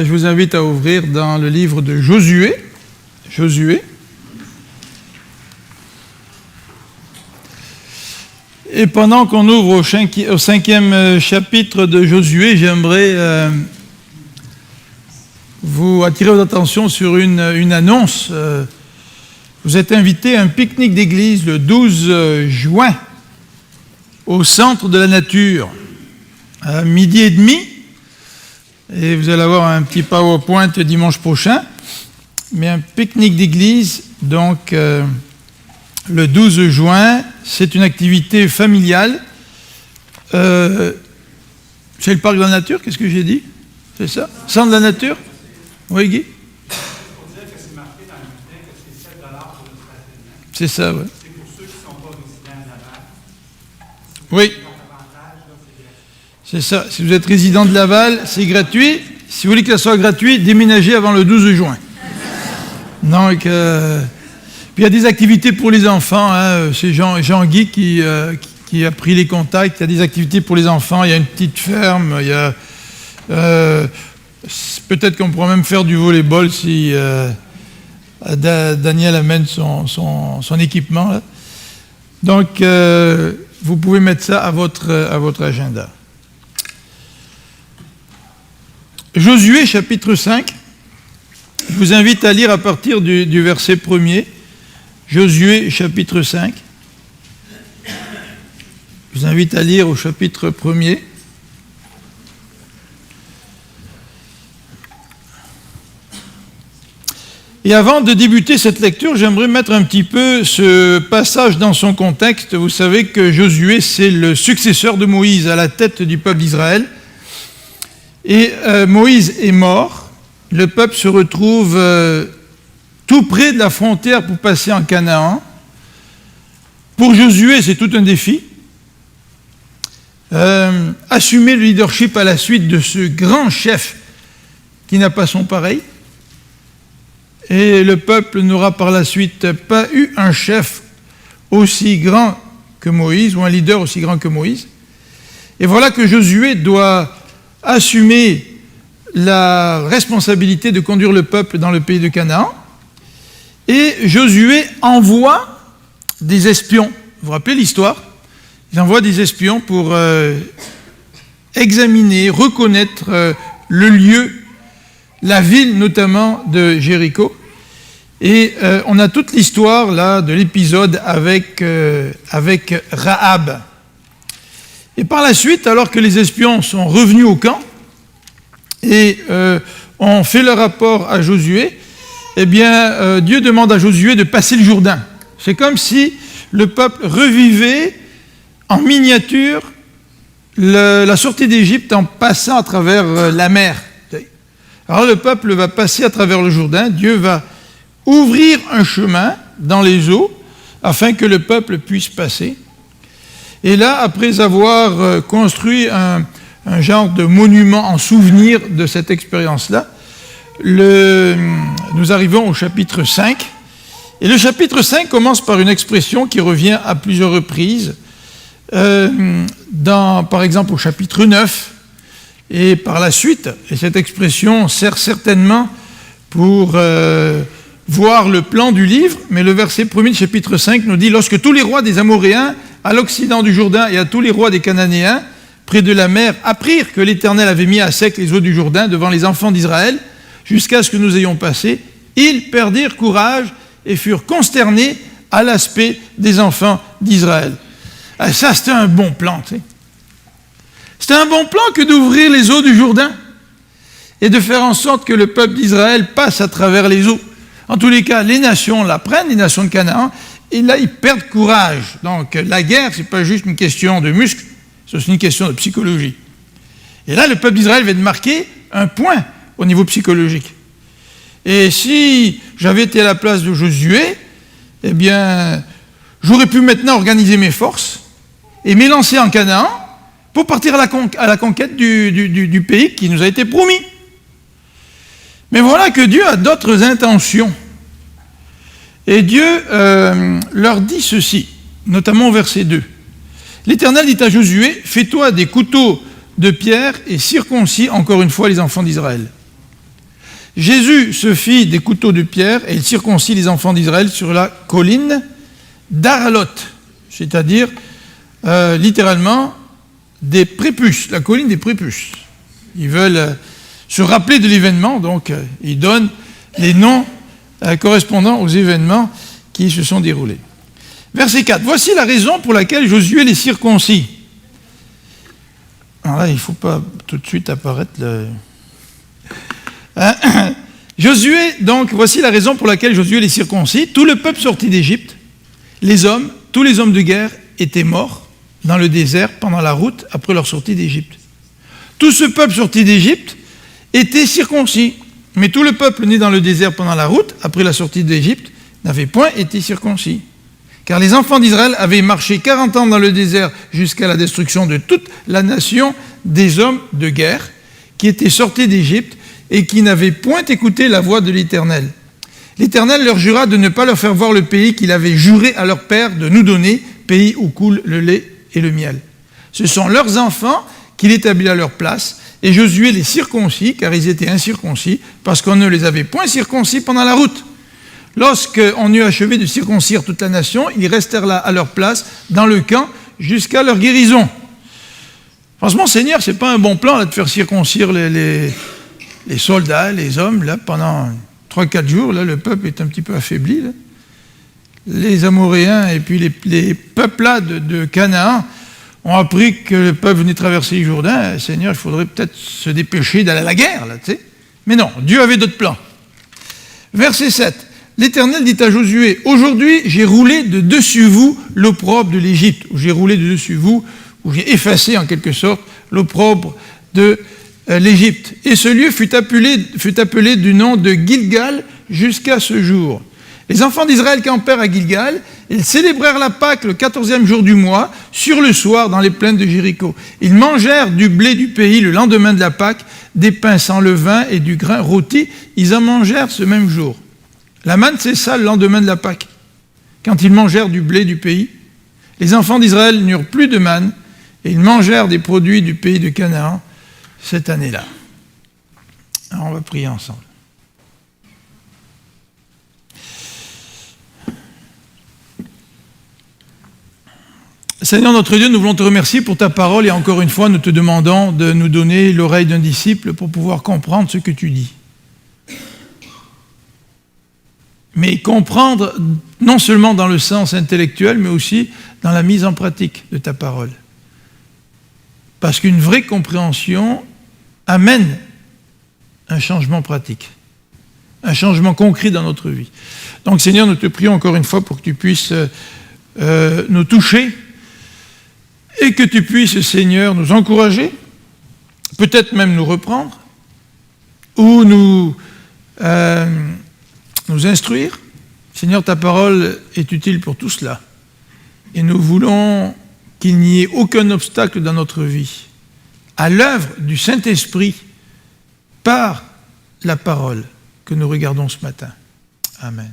je vous invite à ouvrir dans le livre de Josué. Et pendant qu'on ouvre au 5e chapitre de Josué, j'aimerais vous attirer votre attention sur une annonce. Vous êtes invité à un pique-nique d'église le 12 juin au Centre de la Nature, à 12h30. Et vous allez avoir un petit PowerPoint dimanche prochain. Mais un pique-nique d'église, donc le 12 juin, c'est une activité familiale. C'est le Parc de la Nature, qu'est-ce que j'ai dit? C'est ça? Centre de la Nature? Oui, Guy? On dirait que c'est marqué dans le bulletin que c'est 7 $ pour le stationnement. C'est ça, oui. C'est pour ceux qui ne sont pas résidents de Laval. Oui. C'est ça. Si vous êtes résident de Laval, c'est gratuit. Si vous voulez que ça soit gratuit, déménagez avant le 12 juin. Donc, puis il y a des activités pour les enfants. Hein. C'est Jean-Guy qui a pris les contacts. Il y a des activités pour les enfants. Il y a une petite ferme. Il y a peut-être qu'on pourra même faire du volleyball si Daniel amène son équipement. Là. Donc, vous pouvez mettre ça à votre agenda. Josué, chapitre 5. Je vous invite à lire à partir du verset 1er. Josué, chapitre 5. Je vous invite à lire au chapitre 1er. Et avant de débuter cette lecture, j'aimerais mettre un petit peu ce passage dans son contexte. Vous savez que Josué, c'est le successeur de Moïse à la tête du peuple d'Israël. Et Moïse est mort. Le peuple se retrouve tout près de la frontière pour passer en Canaan. Pour Josué, c'est tout un défi. Assumer le leadership à la suite de ce grand chef qui n'a pas son pareil. Et le peuple n'aura par la suite pas eu un chef aussi grand que Moïse, ou un leader aussi grand que Moïse. Et voilà que Josué doit assumer la responsabilité de conduire le peuple dans le pays de Canaan. Et Josué envoie des espions. Vous vous rappelez l'histoire? Il envoie des espions pour examiner, reconnaître le lieu, la ville notamment de Jéricho. Et on a toute l'histoire là de l'épisode avec Rahab. Et par la suite, alors que les espions sont revenus au camp et ont fait leur rapport à Josué, eh bien, Dieu demande à Josué de passer le Jourdain. C'est comme si le peuple revivait en miniature la sortie d'Égypte en passant à travers la mer. Alors le peuple va passer à travers le Jourdain, Dieu va ouvrir un chemin dans les eaux afin que le peuple puisse passer. Et là, après avoir construit un genre de monument en souvenir de cette expérience-là, nous arrivons au chapitre 5. Et le chapitre 5 commence par une expression qui revient à plusieurs reprises, par exemple au chapitre 9, et par la suite. Et cette expression sert certainement pour voir le plan du livre, mais le verset 1er du chapitre 5 nous dit « Lorsque tous les rois des Amoréens, à l'occident du Jourdain, et à tous les rois des Cananéens, près de la mer, apprirent que l'Éternel avait mis à sec les eaux du Jourdain devant les enfants d'Israël, jusqu'à ce que nous ayons passé, ils perdirent courage et furent consternés à l'aspect des enfants d'Israël. » Ça, c'était un bon plan, tu sais. C'était un bon plan que d'ouvrir les eaux du Jourdain et de faire en sorte que le peuple d'Israël passe à travers les eaux. En tous les cas, les nations la prennent, les nations de Canaan, et là, ils perdent courage. Donc, la guerre, ce n'est pas juste une question de muscles, c'est aussi une question de psychologie. Et là, le peuple d'Israël va marquer un point au niveau psychologique. Et si j'avais été à la place de Josué, eh bien, j'aurais pu maintenant organiser mes forces et m'élancer en Canaan pour partir à la conquête du pays qui nous a été promis. Mais voilà que Dieu a d'autres intentions. Et Dieu leur dit ceci, notamment au verset 2. L'Éternel dit à Josué, « Fais-toi des couteaux de pierre et circoncis encore une fois les enfants d'Israël. » Jésus se fit des couteaux de pierre et il circoncit les enfants d'Israël sur la colline d'Aralot, c'est-à-dire littéralement des prépuces, la colline des prépuces. Ils veulent se rappeler de l'événement, donc ils donnent les noms correspondant aux événements qui se sont déroulés. Verset 4. Voici la raison pour laquelle Josué les circoncis. Alors là, il ne faut pas tout de suite apparaître le... Josué, donc, voici la raison pour laquelle Josué les circoncis. Tout le peuple sorti d'Égypte, les hommes, tous les hommes de guerre étaient morts dans le désert pendant la route après leur sortie d'Égypte. Tout ce peuple sorti d'Égypte était circoncis. Mais tout le peuple né dans le désert pendant la route, après la sortie d'Égypte, n'avait point été circoncis. Car les enfants d'Israël avaient marché 40 ans dans le désert jusqu'à la destruction de toute la nation des hommes de guerre qui étaient sortis d'Égypte et qui n'avaient point écouté la voix de l'Éternel. L'Éternel leur jura de ne pas leur faire voir le pays qu'il avait juré à leur père de nous donner, pays où coule le lait et le miel. Ce sont leurs enfants qu'il établit à leur place, et Josué les circoncis, car ils étaient incirconcis, parce qu'on ne les avait point circoncis pendant la route. Lorsqu'on eut achevé de circoncire toute la nation, ils restèrent là à leur place, dans le camp, jusqu'à leur guérison. Franchement, Seigneur, c'est pas un bon plan là, de faire circoncire les soldats, les hommes, là, pendant 3-4 jours. Là, le peuple est un petit peu affaibli. Là. Les Amoréens et puis les peuples là de Canaan ont appris que le peuple venait traverser le Jourdain. Seigneur, il faudrait peut-être se dépêcher d'aller à la guerre, là, tu sais. Mais non, Dieu avait d'autres plans. Verset 7. L'Éternel dit à Josué, « Aujourd'hui, j'ai roulé de dessus vous l'opprobre de l'Égypte. » Ou j'ai roulé de dessus vous, ou j'ai effacé en quelque sorte l'opprobre de l'Égypte. Et ce lieu fut appelé du nom de Gilgal jusqu'à ce jour. Les enfants d'Israël campèrent à Gilgal, ils célébrèrent la Pâque le 14e jour du mois, sur le soir, dans les plaines de Jéricho. Ils mangèrent du blé du pays le lendemain de la Pâque, des pains sans levain et du grain rôti. Ils en mangèrent ce même jour. La manne cessa le lendemain de la Pâque. Quand ils mangèrent du blé du pays, les enfants d'Israël n'eurent plus de manne, et ils mangèrent des produits du pays de Canaan cette année-là. Alors on va prier ensemble. Seigneur notre Dieu, nous voulons te remercier pour ta parole et encore une fois, nous te demandons de nous donner l'oreille d'un disciple pour pouvoir comprendre ce que tu dis. Mais comprendre non seulement dans le sens intellectuel, mais aussi dans la mise en pratique de ta parole. Parce qu'une vraie compréhension amène un changement pratique, un changement concret dans notre vie. Donc Seigneur, nous te prions encore une fois pour que tu puisses nous toucher et que tu puisses, Seigneur, nous encourager, peut-être même nous reprendre, ou nous instruire. Seigneur, ta parole est utile pour tout cela. Et nous voulons qu'il n'y ait aucun obstacle dans notre vie à l'œuvre du Saint-Esprit par la parole que nous regardons ce matin. Amen.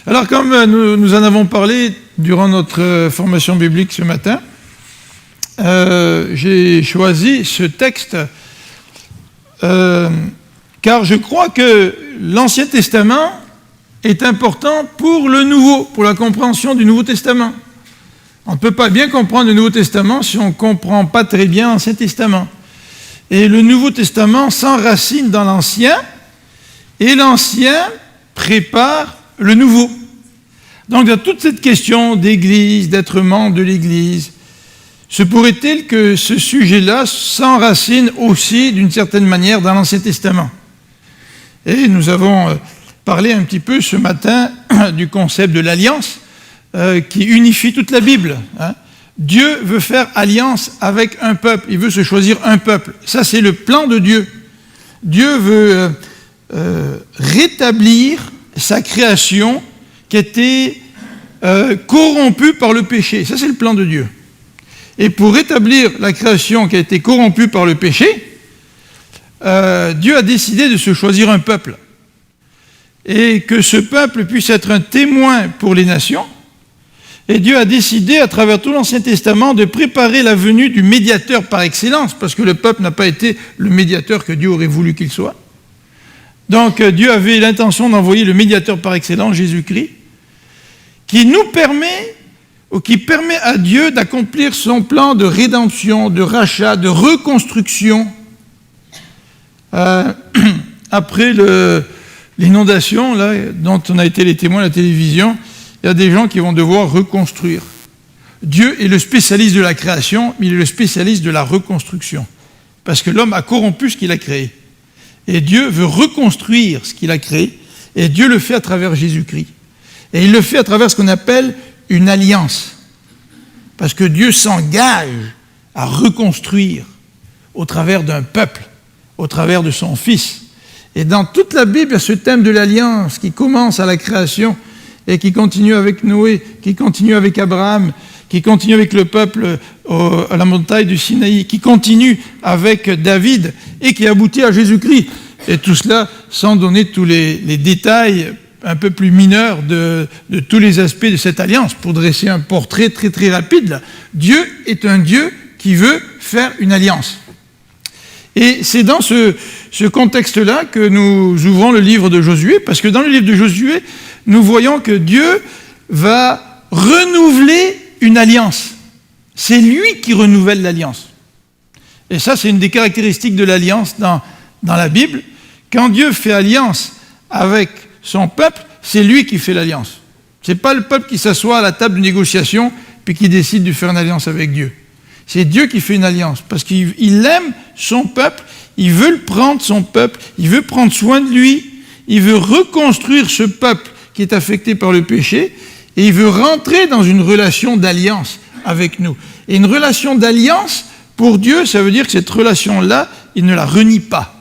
Alors, comme nous en avons parlé durant notre formation biblique ce matin, j'ai choisi ce texte car je crois que l'Ancien Testament est important pour le Nouveau, pour la compréhension du Nouveau Testament. On ne peut pas bien comprendre le Nouveau Testament si on ne comprend pas très bien l'Ancien Testament. Et le Nouveau Testament s'enracine dans l'Ancien, et l'Ancien prépare le Nouveau. Donc, dans toute cette question d'Église, d'être membre de l'Église, se pourrait-il que ce sujet-là s'enracine aussi, d'une certaine manière, dans l'Ancien Testament? Et nous avons parlé un petit peu ce matin du concept de l'alliance qui unifie toute la Bible. Hein. Dieu veut faire alliance avec un peuple, il veut se choisir un peuple. Ça, c'est le plan de Dieu. Dieu veut rétablir sa création qui était corrompue par le péché. Ça, c'est le plan de Dieu. Et pour rétablir la création qui a été corrompue par le péché, Dieu a décidé de se choisir un peuple. Et que ce peuple puisse être un témoin pour les nations, Et Dieu a décidé, à travers tout l'Ancien Testament, de préparer la venue du médiateur par excellence, parce que le peuple n'a pas été le médiateur que Dieu aurait voulu qu'il soit. Donc Dieu avait l'intention d'envoyer le médiateur par excellence, Jésus-Christ, qui nous permet, ou qui permet à Dieu d'accomplir son plan de rédemption, de rachat, de reconstruction. Après l'inondation là, dont on a été les témoins à la télévision, il y a des gens qui vont devoir reconstruire. Dieu est le spécialiste de la création, mais il est le spécialiste de la reconstruction. Parce que l'homme a corrompu ce qu'il a créé. Et Dieu veut reconstruire ce qu'il a créé, et Dieu le fait à travers Jésus-Christ. Et il le fait à travers ce qu'on appelle une alliance. Parce que Dieu s'engage à reconstruire au travers d'un peuple, au travers de son Fils. Et dans toute la Bible, il y a ce thème de l'alliance qui commence à la création et qui continue avec Noé, qui continue avec Abraham, qui continue avec le peuple à la montagne du Sinaï, qui continue avec David et qui aboutit à Jésus-Christ. Et tout cela sans donner tous les détails un peu plus mineurs de tous les aspects de cette alliance, pour dresser un portrait très très rapide. Là. Dieu est un Dieu qui veut faire une alliance. Et c'est dans ce contexte-là que nous ouvrons le livre de Josué, parce que dans le livre de Josué, nous voyons que Dieu va renouveler une alliance. C'est lui qui renouvelle l'alliance. Et ça, c'est une des caractéristiques de l'alliance dans la Bible. Quand Dieu fait alliance avec son peuple, c'est lui qui fait l'alliance. Ce n'est pas le peuple qui s'assoit à la table de négociation puis qui décide de faire une alliance avec Dieu. C'est Dieu qui fait une alliance, parce qu'il aime son peuple, il veut le prendre, son peuple, il veut prendre soin de lui, il veut reconstruire ce peuple qui est affecté par le péché, et il veut rentrer dans une relation d'alliance avec nous. Et une relation d'alliance, pour Dieu, ça veut dire que cette relation-là, il ne la renie pas.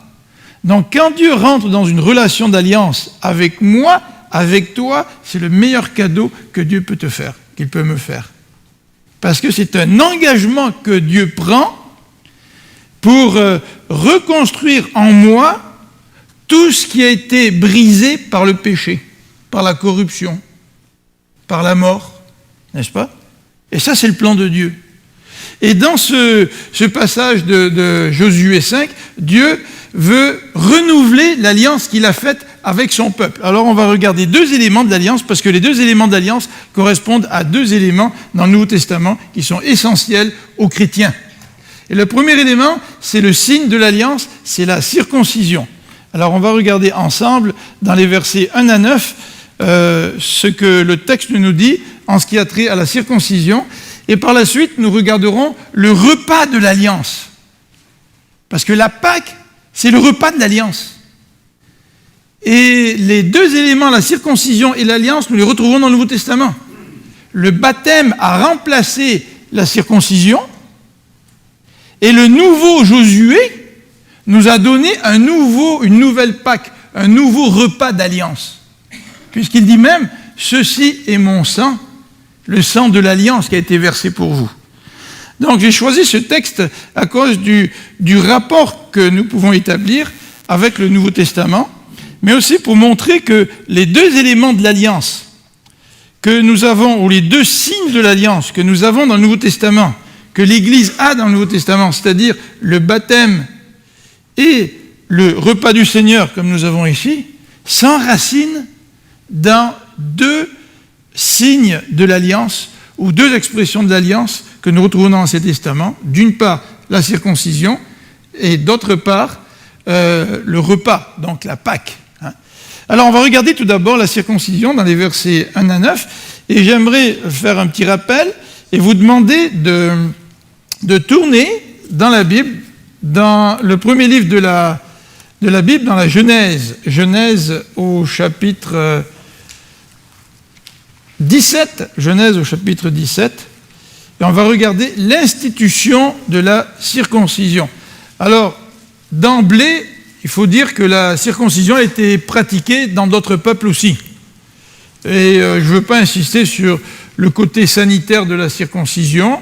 Donc quand Dieu rentre dans une relation d'alliance avec moi, avec toi, c'est le meilleur cadeau que Dieu peut te faire, qu'il peut me faire. Parce que c'est un engagement que Dieu prend pour reconstruire en moi tout ce qui a été brisé par le péché, par la corruption, par la mort, n'est-ce pas? Et ça, c'est le plan de Dieu. Et dans ce passage de Josué 5, Dieu veut renouveler l'alliance qu'il a faite avec son peuple. Alors on va regarder deux éléments de l'alliance, parce que les deux éléments d'alliance correspondent à deux éléments dans le Nouveau Testament qui sont essentiels aux chrétiens. Et le premier élément, c'est le signe de l'alliance, c'est la circoncision. Alors on va regarder ensemble dans les versets 1 à 9 ce que le texte nous dit en ce qui a trait à la circoncision. Et par la suite, nous regarderons le repas de l'alliance. Parce que la Pâque, c'est le repas de l'alliance. Et les deux éléments, la circoncision et l'alliance, nous les retrouvons dans le Nouveau Testament. Le baptême a remplacé la circoncision, et le nouveau Josué nous a donné une nouvelle Pâque, un nouveau repas d'alliance. Puisqu'il dit même, ceci est mon sang, le sang de l'alliance qui a été versé pour vous. Donc j'ai choisi ce texte à cause du rapport que nous pouvons établir avec le Nouveau Testament, mais aussi pour montrer que les deux éléments de l'alliance que nous avons, ou les deux signes de l'alliance que nous avons dans le Nouveau Testament, que l'Église a dans le Nouveau Testament, c'est-à-dire le baptême et le repas du Seigneur, comme nous avons ici, s'enracinent dans deux signes de l'alliance, ou deux expressions de l'alliance que nous retrouvons dans l'Ancien Testament. D'une part, la circoncision, et d'autre part, le repas, donc la Pâque. Alors on va regarder tout d'abord la circoncision dans les versets 1 à 9, et j'aimerais faire un petit rappel et vous demander de tourner dans la Bible, dans le premier livre de la Bible, dans la Genèse au chapitre 17, Genèse au chapitre 17, et on va regarder l'institution de la circoncision. Alors, d'emblée, il faut dire que la circoncision a été pratiquée dans d'autres peuples aussi. Et je ne veux pas insister sur le côté sanitaire de la circoncision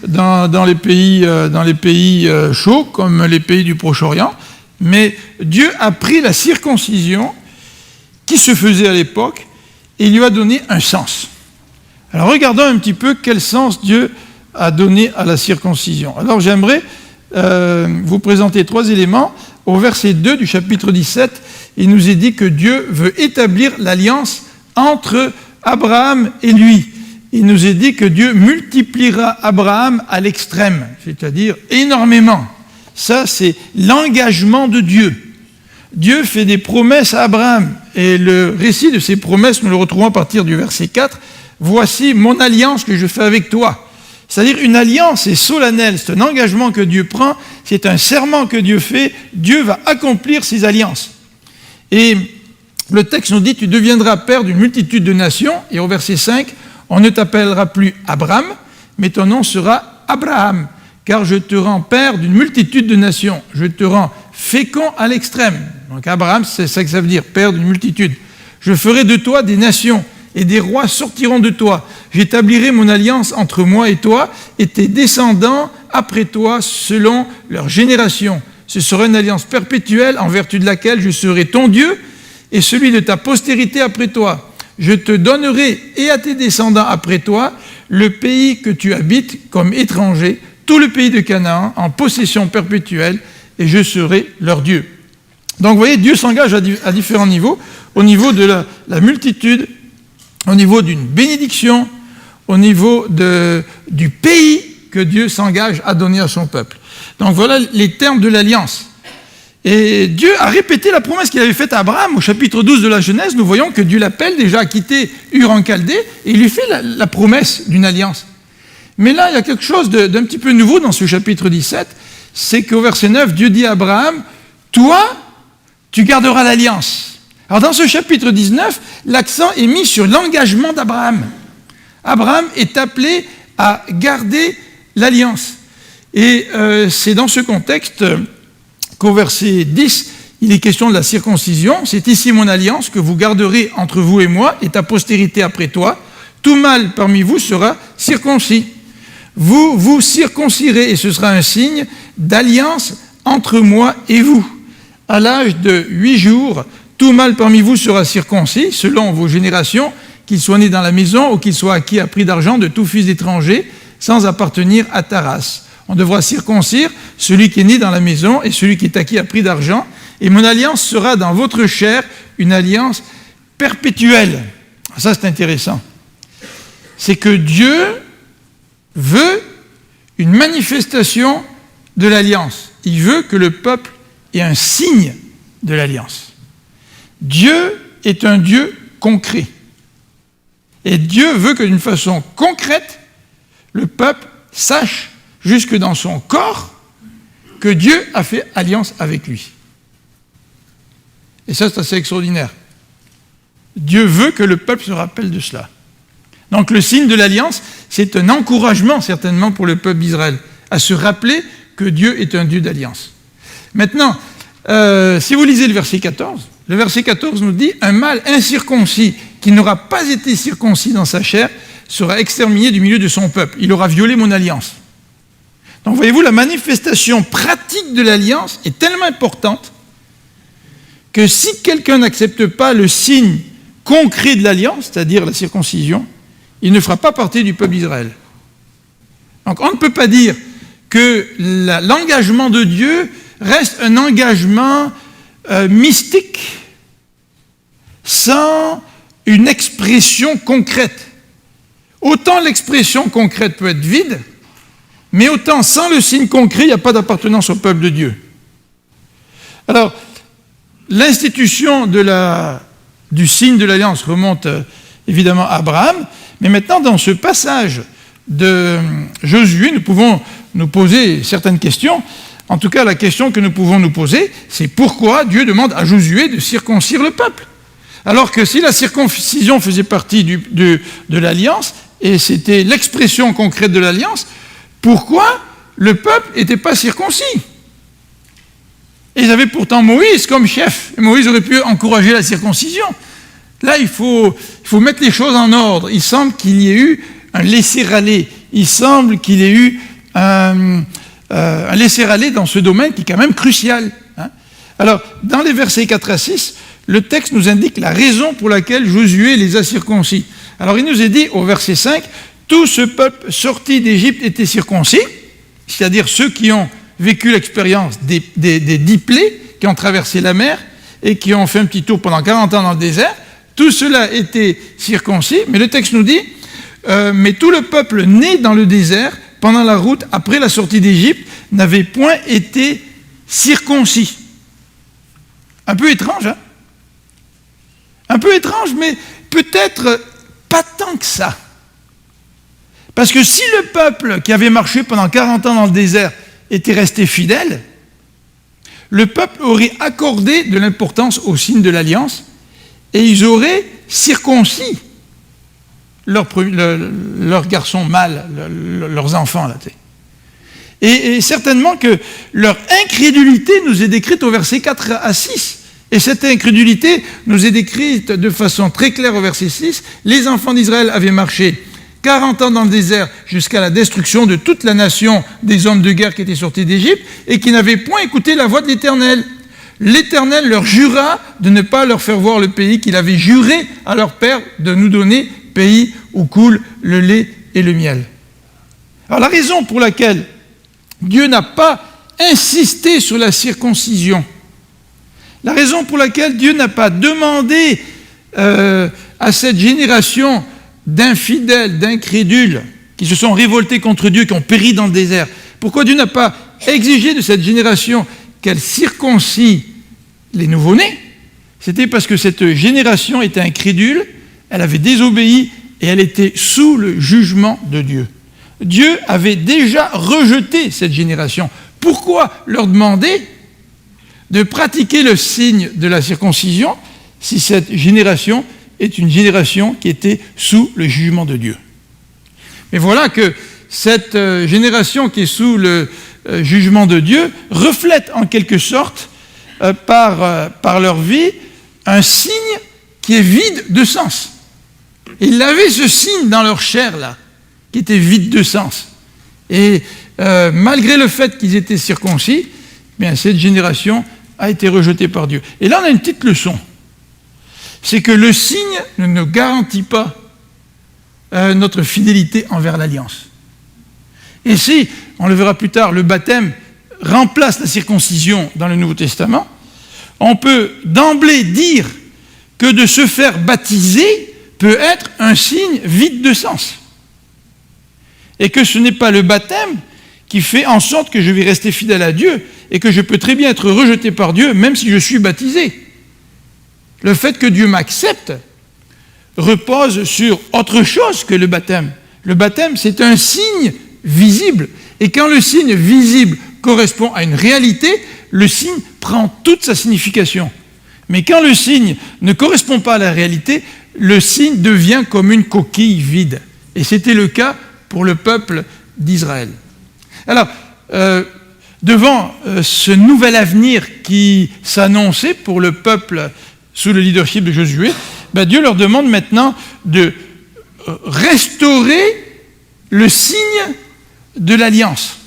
dans les pays chauds, comme les pays du Proche-Orient, mais Dieu a pris la circoncision qui se faisait à l'époque et il lui a donné un sens. Alors regardons un petit peu quel sens Dieu a donné à la circoncision. Alors j'aimerais vous présenter 3 éléments. Au verset 2 du chapitre 17, il nous est dit que Dieu veut établir l'alliance entre Abraham et lui. Il nous est dit que Dieu multipliera Abraham à l'extrême, c'est-à-dire énormément. Ça, c'est l'engagement de Dieu. Dieu fait des promesses à Abraham. Et le récit de ces promesses, nous le retrouvons à partir du verset 4. « Voici mon alliance que je fais avec toi. » C'est-à-dire une alliance est solennelle, c'est un engagement que Dieu prend, c'est un serment que Dieu fait, Dieu va accomplir ses alliances. Et le texte nous dit « Tu deviendras père d'une multitude de nations » et au verset 5, « On ne t'appellera plus Abraham, mais ton nom sera Abraham, car je te rends père d'une multitude de nations, je te rends fécond à l'extrême. » Donc Abraham, c'est ça que ça veut dire, père d'une multitude. « Je ferai de toi des nations, et des rois sortiront de toi. J'établirai mon alliance entre moi et toi, et tes descendants après toi, selon leur génération. Ce sera une alliance perpétuelle en vertu de laquelle je serai ton Dieu et celui de ta postérité après toi. Je te donnerai et à tes descendants après toi le pays que tu habites comme étranger, tout le pays de Canaan, en possession perpétuelle, et je serai leur Dieu. » Donc vous voyez, Dieu s'engage à différents niveaux, au niveau de la multitude, au niveau d'une bénédiction, au niveau du pays que Dieu s'engage à donner à son peuple. Donc voilà les termes de l'alliance. Et Dieu a répété la promesse qu'il avait faite à Abraham. Au chapitre 12 de la Genèse, nous voyons que Dieu l'appelle déjà à quitter Ur en Chaldée, et il lui fait la promesse d'une alliance. Mais là, il y a quelque chose d'un petit peu nouveau dans ce chapitre 17, c'est qu'au verset 9, Dieu dit à Abraham, « Toi, tu garderas l'alliance. » Alors dans ce chapitre 19, l'accent est mis sur l'engagement d'Abraham. Abraham est appelé à garder l'alliance. Et c'est dans ce contexte qu'au verset 10, il est question de la circoncision. « C'est ici mon alliance que vous garderez entre vous et moi et ta postérité après toi. Tout mâle parmi vous sera circoncis. Vous vous circoncirez et ce sera un signe d'alliance entre moi et vous. À l'âge de 8 jours, tout mâle parmi vous sera circoncis, selon vos générations, qu'il soit né dans la maison ou qu'il soit acquis à prix d'argent de tout fils d'étranger, sans appartenir à ta race. On devra circoncire celui qui est né dans la maison et celui qui est acquis à prix d'argent, et mon alliance sera dans votre chair une alliance perpétuelle. » Ça, c'est intéressant. C'est que Dieu veut une manifestation de l'alliance. Il veut que le peuple ait un signe de l'alliance. Dieu est un Dieu concret. Et Dieu veut que d'une façon concrète, le peuple sache jusque dans son corps que Dieu a fait alliance avec lui. Et ça, c'est assez extraordinaire. Dieu veut que le peuple se rappelle de cela. Donc le signe de l'alliance, c'est un encouragement certainement pour le peuple d'Israël, à se rappeler que Dieu est un Dieu d'alliance. Maintenant, si vous lisez le verset 14 nous dit « Un mâle incirconcis qui n'aura pas été circoncis dans sa chair sera exterminé du milieu de son peuple. Il aura violé mon alliance. » Donc voyez-vous, la manifestation pratique de l'alliance est tellement importante que si quelqu'un n'accepte pas le signe concret de l'alliance, c'est-à-dire la circoncision, il ne fera pas partie du peuple d'Israël. Donc on ne peut pas dire que l'engagement de Dieu reste un engagement mystique sans une expression concrète. Autant l'expression concrète peut être vide, mais autant sans le signe concret, il n'y a pas d'appartenance au peuple de Dieu. Alors, l'institution du signe de l'alliance remonte évidemment à Abraham, mais maintenant dans ce passage de Josué, nous pouvons nous poser certaines questions. En tout cas, la question que nous pouvons nous poser, c'est pourquoi Dieu demande à Josué de circoncire le peuple. Alors que si la circoncision faisait partie de l'alliance, et c'était l'expression concrète de l'alliance, pourquoi le peuple n'était pas circoncis? Et ils avaient pourtant Moïse comme chef. Et Moïse aurait pu encourager la circoncision. Là, il faut mettre les choses en ordre. Il semble qu'il y ait eu un laisser-aller. Il semble qu'il y ait eu un laisser-aller dans ce domaine qui est quand même crucial. Hein. Alors, dans les versets 4 à 6, le texte nous indique la raison pour laquelle Josué les a circoncis. Alors il nous est dit au verset 5, « Tout ce peuple sorti d'Égypte était circoncis », c'est-à-dire ceux qui ont vécu l'expérience des 10 plaies, qui ont traversé la mer et qui ont fait un petit tour pendant 40 ans dans le désert. Tout cela était circoncis, mais le texte nous dit « Mais tout le peuple né dans le désert, pendant la route, après la sortie d'Égypte, n'avait point été circoncis. » Un peu étrange, hein? Un peu étrange, mais peut-être pas tant que ça. Parce que si le peuple qui avait marché pendant 40 ans dans le désert était resté fidèle, le peuple aurait accordé de l'importance au signe de l'alliance et ils auraient circoncis leurs garçons mâles, leurs enfants. Là, et certainement que leur incrédulité nous est décrite au verset 4 à 6. Et cette incrédulité nous est décrite de façon très claire au verset 6. Les enfants d'Israël avaient marché 40 ans dans le désert jusqu'à la destruction de toute la nation des hommes de guerre qui étaient sortis d'Égypte et qui n'avaient point écouté la voix de l'Éternel. L'Éternel leur jura de ne pas leur faire voir le pays qu'il avait juré à leur père de nous donner, pays où coule le lait et le miel. Alors la raison pour laquelle Dieu n'a pas insisté sur la circoncision, la raison pour laquelle Dieu n'a pas demandé à cette génération d'infidèles, d'incrédules, qui se sont révoltés contre Dieu, qui ont péri dans le désert, pourquoi Dieu n'a pas exigé de cette génération qu'elle circoncie les nouveau-nés? C'était parce que cette génération était incrédule, elle avait désobéi et elle était sous le jugement de Dieu. Dieu avait déjà rejeté cette génération. Pourquoi leur demander de pratiquer le signe de la circoncision si cette génération est une génération qui était sous le jugement de Dieu? Mais voilà que cette génération qui est sous le jugement de Dieu reflète en quelque sorte par leur vie un signe qui est vide de sens. Ils avaient ce signe dans leur chair là, qui était vide de sens. Et malgré le fait qu'ils étaient circoncis, bien, cette génération a été rejetée par Dieu. Et là on a une petite leçon. C'est que le signe ne garantit pas notre fidélité envers l'alliance. Et si, on le verra plus tard, le baptême remplace la circoncision dans le Nouveau Testament, on peut d'emblée dire que de se faire baptiser peut être un signe vide de sens. Et que ce n'est pas le baptême qui fait en sorte que je vais rester fidèle à Dieu et que je peux très bien être rejeté par Dieu même si je suis baptisé. Le fait que Dieu m'accepte repose sur autre chose que le baptême. Le baptême, c'est un signe visible. Et quand le signe visible correspond à une réalité, le signe prend toute sa signification. Mais quand le signe ne correspond pas à la réalité, le signe devient comme une coquille vide. Et c'était le cas pour le peuple d'Israël. Alors, devant ce nouvel avenir qui s'annonçait pour le peuple sous le leadership de Josué, Dieu leur demande maintenant de restaurer le signe de l'alliance.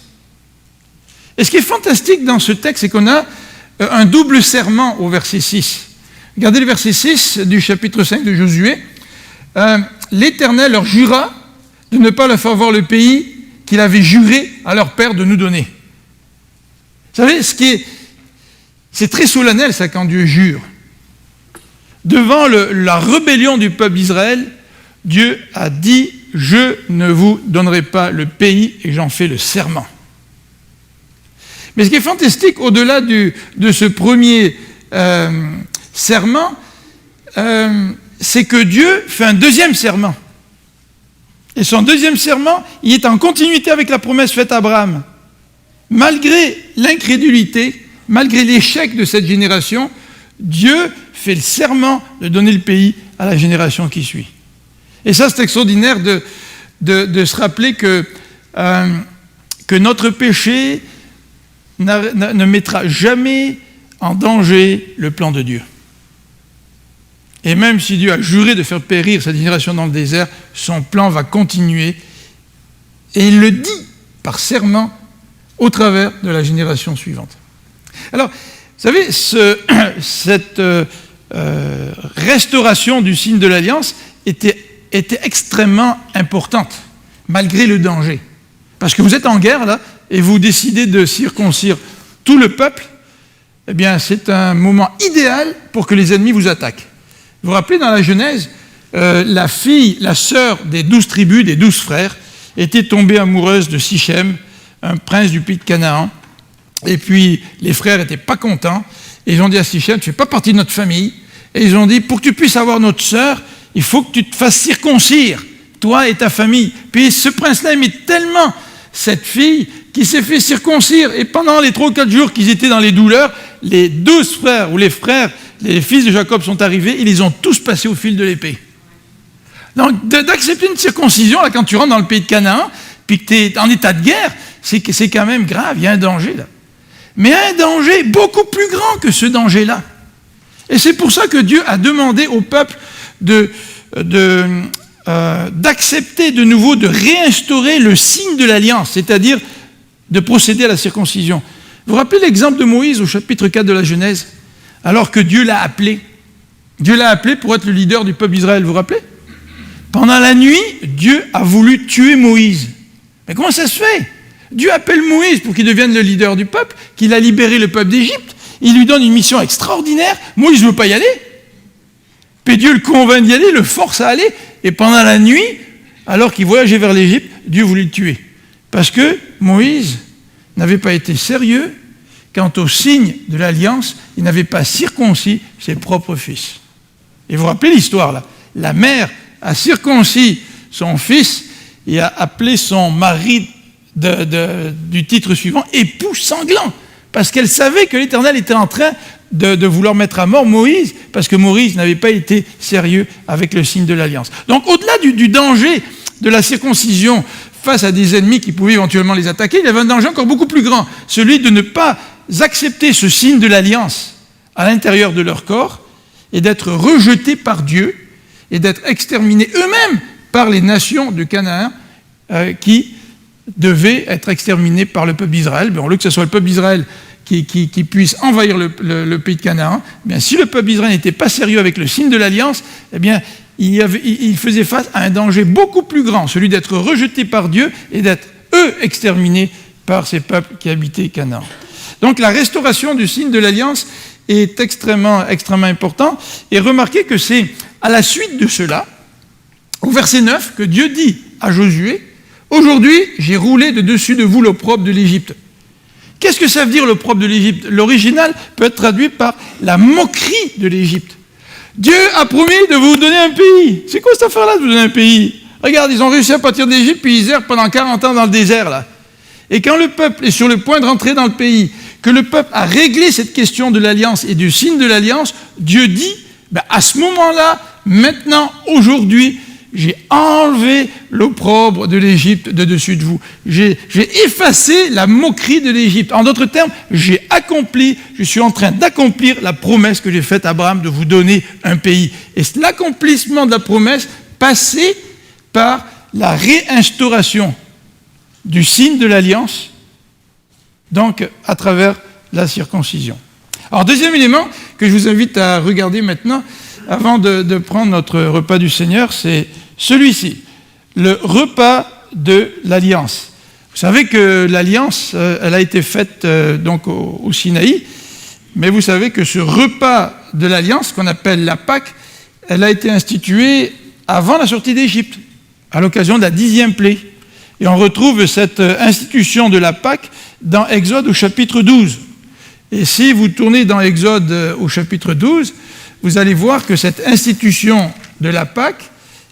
Et ce qui est fantastique dans ce texte, c'est qu'on a un double serment au verset 6. Regardez le verset 6 du chapitre 5 de Josué. L'Éternel leur jura de ne pas leur faire voir le pays qu'il avait juré à leur père de nous donner. Vous savez, c'est très solennel ça quand Dieu jure. Devant la rébellion du peuple d'Israël, Dieu a dit « Je ne vous donnerai pas le pays et j'en fais le serment ». Mais ce qui est fantastique, au-delà de ce premier serment, c'est que Dieu fait un deuxième serment. Et son deuxième serment, il est en continuité avec la promesse faite à Abraham. Malgré l'incrédulité, malgré l'échec de cette génération, Dieu fait le serment de donner le pays à la génération qui suit. Et ça, c'est extraordinaire de se rappeler que notre péché ne mettra jamais en danger le plan de Dieu. Et même si Dieu a juré de faire périr cette génération dans le désert, son plan va continuer. Et il le dit par serment au travers de la génération suivante. Alors, vous savez, cette restauration du signe de l'alliance était était extrêmement importante, malgré le danger. Parce que vous êtes en guerre, là, et vous décidez de circoncire tout le peuple, eh bien, c'est un moment idéal pour que les ennemis vous attaquent. Vous vous rappelez, dans la Genèse, la sœur des 12 tribus, des 12 frères, était tombée amoureuse de Sichem, un prince du pays de Canaan. Et puis, les frères n'étaient pas contents. Et ils ont dit à Sichem, tu ne fais pas partie de notre famille. Et ils ont dit, pour que tu puisses avoir notre sœur, il faut que tu te fasses circoncire, toi et ta famille. Puis ce prince-là aimait tellement cette fille qu'il s'est fait circoncire. Et pendant les 3 ou 4 jours qu'ils étaient dans les douleurs, les 12 frères, ou les frères, les fils de Jacob sont arrivés, ils les ont tous passés au fil de l'épée. Donc, d'accepter une circoncision, là, quand tu rentres dans le pays de Canaan, puis que tu es en état de guerre, c'est quand même grave, il y a un danger là. Mais un danger beaucoup plus grand que ce danger-là. Et c'est pour ça que Dieu a demandé au peuple d'accepter de nouveau, de réinstaurer le signe de l'alliance, c'est-à-dire de procéder à la circoncision. Vous vous rappelez l'exemple de Moïse au chapitre 4 de la Genèse, alors que Dieu l'a appelé. Dieu l'a appelé pour être le leader du peuple d'Israël, vous vous rappelez? Pendant la nuit, Dieu a voulu tuer Moïse. Mais comment ça se fait? Dieu appelle Moïse pour qu'il devienne le leader du peuple, qu'il a libéré le peuple d'Égypte. Il lui donne une mission extraordinaire. Moïse ne veut pas y aller. Puis Dieu le convainc d'y aller, le force à aller. Et pendant la nuit, alors qu'il voyageait vers l'Égypte, Dieu voulait le tuer. Parce que Moïse n'avait pas été sérieux quant au signe de l'alliance. Il n'avait pas circoncis ses propres fils. Et vous vous rappelez l'histoire là? La mère a circoncis son fils et a appelé son mari du titre suivant époux sanglant, parce qu'elle savait que l'Éternel était en train de vouloir mettre à mort Moïse, parce que Moïse n'avait pas été sérieux avec le signe de l'alliance. Donc au-delà du danger de la circoncision face à des ennemis qui pouvaient éventuellement les attaquer, il y avait un danger encore beaucoup plus grand, celui de ne pas accepter ce signe de l'alliance à l'intérieur de leur corps et d'être rejetés par Dieu et d'être exterminés eux-mêmes par les nations de Canaan qui devaient être exterminés par le peuple d'Israël. Au lieu que ce soit le peuple d'Israël qui puisse envahir le pays de Canaan, bien, si le peuple d'Israël n'était pas sérieux avec le signe de l'alliance, eh bien, il faisait face à un danger beaucoup plus grand, celui d'être rejeté par Dieu et d'être, eux, exterminés par ces peuples qui habitaient Canaan. Donc la restauration du signe de l'alliance est extrêmement important. Et remarquez que c'est à la suite de cela, au verset 9, que Dieu dit à Josué, « Aujourd'hui, j'ai roulé de dessus de vous l'opprobre de l'Égypte. » Qu'est-ce que ça veut dire l'opprobre de l'Égypte? L'original peut être traduit par la moquerie de l'Égypte. Dieu a promis de vous donner un pays. C'est quoi cette affaire-là de vous donner un pays? Regarde, ils ont réussi à partir d'Égypte, puis ils errent pendant 40 ans dans le désert, là. Et quand le peuple est sur le point de rentrer dans le pays, que le peuple a réglé cette question de l'alliance et du signe de l'alliance, Dieu dit, à ce moment-là, maintenant, aujourd'hui, j'ai enlevé l'opprobre de l'Égypte de dessus de vous. J'ai effacé la moquerie de l'Égypte. En d'autres termes, je suis en train d'accomplir la promesse que j'ai faite à Abraham de vous donner un pays. Et l'accomplissement de la promesse passait par la réinstauration du signe de l'alliance, donc à travers la circoncision. Alors, deuxième élément que je vous invite à regarder maintenant, avant de prendre notre repas du Seigneur, c'est celui-ci, le repas de l'Alliance. Vous savez que l'Alliance, elle a été faite donc au Sinaï, mais vous savez que ce repas de l'Alliance, qu'on appelle la Pâque, elle a été instituée avant la sortie d'Égypte, à l'occasion de la 10e plaie. Et on retrouve cette institution de la Pâque dans Exode au chapitre 12. Et si vous tournez dans Exode au chapitre 12, vous allez voir que cette institution de la Pâque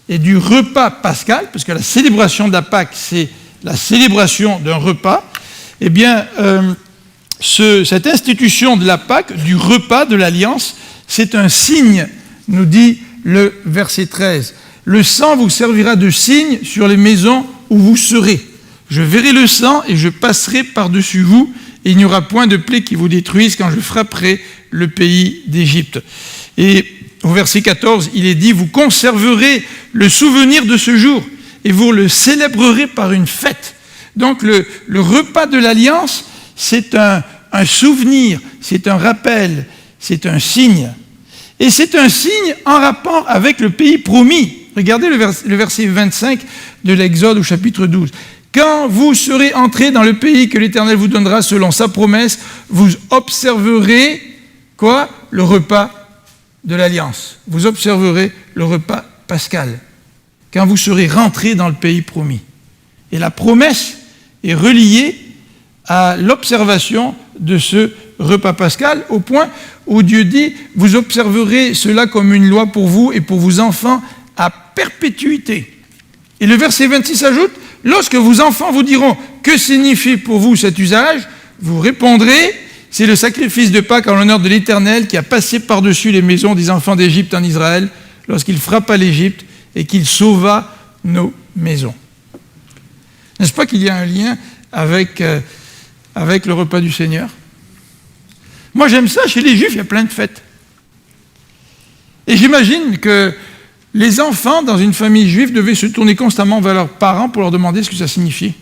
et du repas pascal, parce que la célébration de la Pâque, c'est la célébration d'un repas, eh bien, cette institution de la Pâque, du repas de l'Alliance, c'est un signe, nous dit le verset 13. « Le sang vous servira de signe sur les maisons où vous serez. Je verrai le sang et je passerai par-dessus vous, et il n'y aura point de plaie qui vous détruise quand je frapperai le pays d'Égypte. » Et au verset 14, il est dit « Vous conserverez le souvenir de ce jour et vous le célébrerez par une fête. » Donc le repas de l'Alliance, c'est un souvenir, c'est un rappel, c'est un signe. Et c'est un signe en rapport avec le pays promis. Regardez le verset 25 de l'Exode au chapitre 12. « Quand vous serez entrés dans le pays que l'Éternel vous donnera selon sa promesse, vous observerez, quoi ? Le repas de l'Alliance. Vous observerez le repas pascal. Quand vous serez rentrés dans le pays promis. » Et la promesse est reliée à l'observation de ce repas pascal, au point où Dieu dit « Vous observerez cela comme une loi pour vous et pour vos enfants à perpétuité. » Et le verset 26 ajoute « Lorsque vos enfants vous diront « Que signifie pour vous cet usage ?» vous répondrez « C'est le sacrifice de Pâques en l'honneur de l'Éternel qui a passé par-dessus les maisons des enfants d'Égypte en Israël lorsqu'il frappa l'Égypte et qu'il sauva nos maisons. » N'est-ce pas qu'il y a un lien avec le repas du Seigneur ? Moi, j'aime ça. Chez les Juifs, il y a plein de fêtes. Et j'imagine que les enfants, dans une famille juive, devaient se tourner constamment vers leurs parents pour leur demander ce que ça signifiait.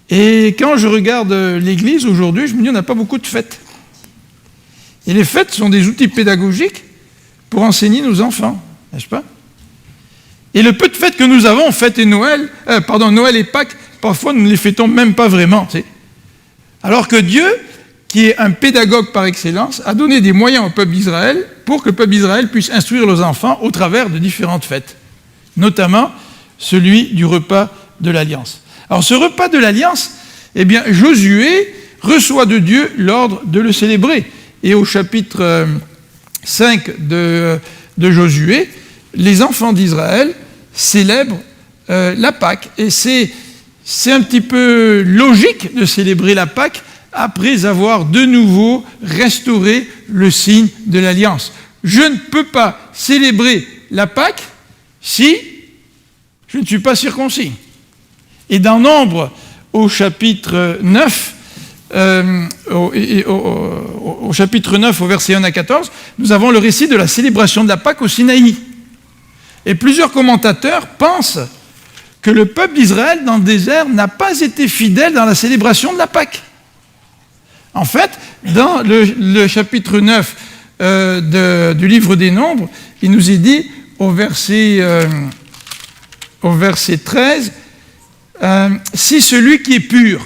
Et quand je regarde l'Église aujourd'hui, je me dis on n'a pas beaucoup de fêtes. Et les fêtes sont des outils pédagogiques pour enseigner nos enfants, n'est-ce pas ? Et le peu de fêtes que nous avons, fête et Noël et Pâques, parfois nous ne les fêtons même pas vraiment. Tu sais. Alors que Dieu, qui est un pédagogue par excellence, a donné des moyens au peuple d'Israël pour que le peuple d'Israël puisse instruire leurs enfants au travers de différentes fêtes, notamment celui du repas de l'Alliance. Alors ce repas de l'Alliance, eh bien Josué reçoit de Dieu l'ordre de le célébrer. Et au chapitre 5 de Josué, les enfants d'Israël célèbrent la Pâque. Et c'est un petit peu logique de célébrer la Pâque après avoir de nouveau restauré le signe de l'Alliance. Je ne peux pas célébrer la Pâque si je ne suis pas circoncis. Et dans Nombre, au chapitre 9, au chapitre 9, au verset 1 à 14, nous avons le récit de la célébration de la Pâque au Sinaï. Et plusieurs commentateurs pensent que le peuple d'Israël, dans le désert, n'a pas été fidèle dans la célébration de la Pâque. En fait, dans le chapitre 9 du livre des Nombres, il nous est dit, au verset 13, si celui qui est pur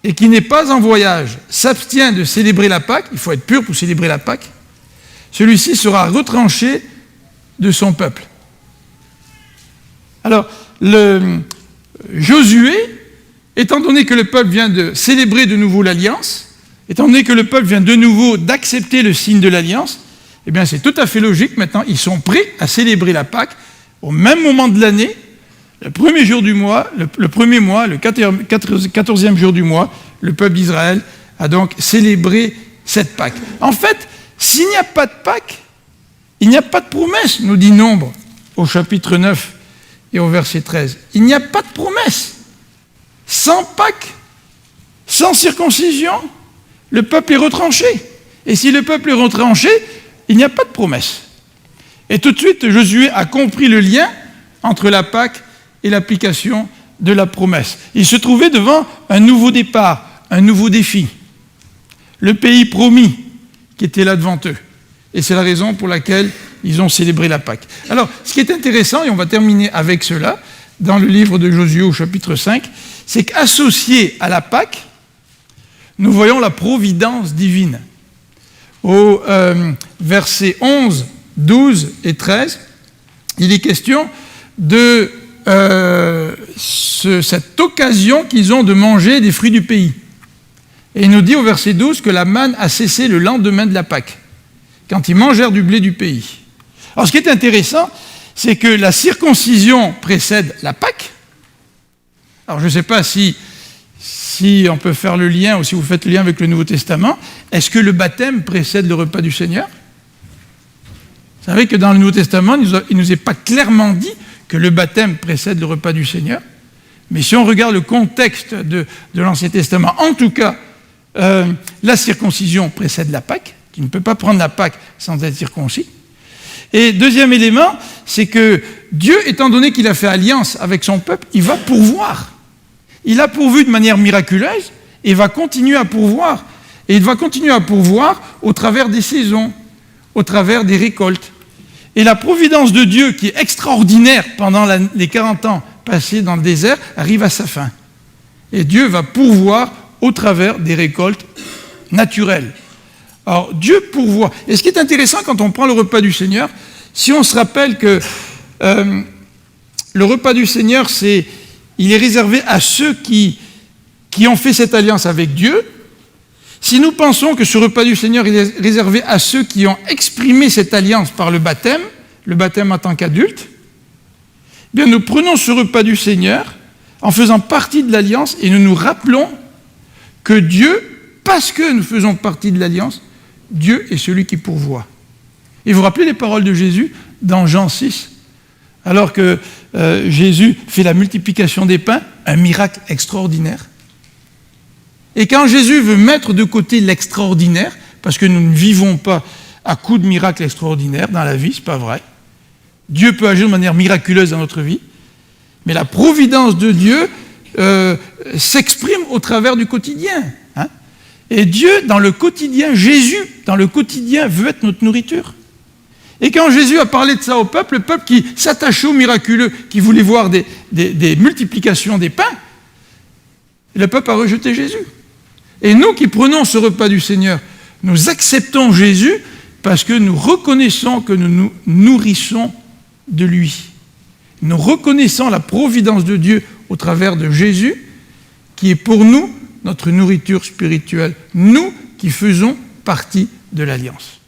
et qui n'est pas en voyage s'abstient de célébrer la Pâque, il faut être pur pour célébrer la Pâque, celui-ci sera retranché de son peuple. Alors, Josué, étant donné que le peuple vient de célébrer de nouveau l'Alliance, étant donné que le peuple vient de nouveau d'accepter le signe de l'Alliance, eh bien c'est tout à fait logique, maintenant ils sont prêts à célébrer la Pâque au même moment de l'année, le premier jour du mois, le premier mois, le 14e jour du mois, le peuple d'Israël a donc célébré cette Pâque. En fait, s'il n'y a pas de Pâque, il n'y a pas de promesse, nous dit Nombre au chapitre 9 et au verset 13. Il n'y a pas de promesse. Sans Pâques, sans circoncision, le peuple est retranché. Et si le peuple est retranché, il n'y a pas de promesse. Et tout de suite, Josué a compris le lien entre la Pâque et l'application de la promesse. Il se trouvait devant un nouveau départ, un nouveau défi. Le pays promis qui était là devant eux. Et c'est la raison pour laquelle ils ont célébré la Pâque. Alors, ce qui est intéressant, et on va terminer avec cela, dans le livre de Josué au chapitre 5, c'est qu'associé à la Pâque, nous voyons la providence divine. Au versets 11, 12 et 13, il est question de cette occasion qu'ils ont de manger des fruits du pays. Et il nous dit au verset 12 que la manne a cessé le lendemain de la Pâque, quand ils mangèrent du blé du pays. Alors ce qui est intéressant, c'est que la circoncision précède la Pâque. Alors je ne sais pas si on peut faire le lien, ou si vous faites le lien avec le Nouveau Testament, est-ce que le baptême précède le repas du Seigneur ? Vous savez que dans le Nouveau Testament, il ne nous est pas clairement dit que le baptême précède le repas du Seigneur. Mais si on regarde le contexte de l'Ancien Testament, en tout cas, la circoncision précède la Pâque. Tu ne peux pas prendre la Pâque sans être circoncis. Et deuxième élément, c'est que Dieu, étant donné qu'il a fait alliance avec son peuple, il va pourvoir. Il a pourvu de manière miraculeuse et va continuer à pourvoir. Et il va continuer à pourvoir au travers des saisons, au travers des récoltes. Et la providence de Dieu, qui est extraordinaire pendant les 40 ans passés dans le désert, arrive à sa fin. Et Dieu va pourvoir au travers des récoltes naturelles. Alors, Dieu pourvoit. Et ce qui est intéressant quand on prend le repas du Seigneur, si on se rappelle que le repas du Seigneur, il est réservé à ceux qui ont fait cette alliance avec Dieu. Si nous pensons que ce repas du Seigneur est réservé à ceux qui ont exprimé cette alliance par le baptême en tant qu'adultes, eh bien nous prenons ce repas du Seigneur en faisant partie de l'alliance et nous nous rappelons que Dieu, parce que nous faisons partie de l'alliance, Dieu est celui qui pourvoit. Et vous vous rappelez les paroles de Jésus dans Jean 6, alors que Jésus fait la multiplication des pains, un miracle extraordinaire. Et quand Jésus veut mettre de côté l'extraordinaire, parce que nous ne vivons pas à coups de miracles extraordinaires dans la vie, c'est pas vrai. Dieu peut agir de manière miraculeuse dans notre vie, mais la providence de Dieu s'exprime au travers du quotidien. Hein. Et Dieu, dans le quotidien, Jésus, dans le quotidien, veut être notre nourriture. Et quand Jésus a parlé de ça au peuple, le peuple qui s'attachait au miraculeux, qui voulait voir des multiplications des pains, le peuple a rejeté Jésus. Et nous qui prenons ce repas du Seigneur, nous acceptons Jésus parce que nous reconnaissons que nous nous nourrissons de lui. Nous reconnaissons la providence de Dieu au travers de Jésus, qui est pour nous notre nourriture spirituelle, nous qui faisons partie de l'Alliance.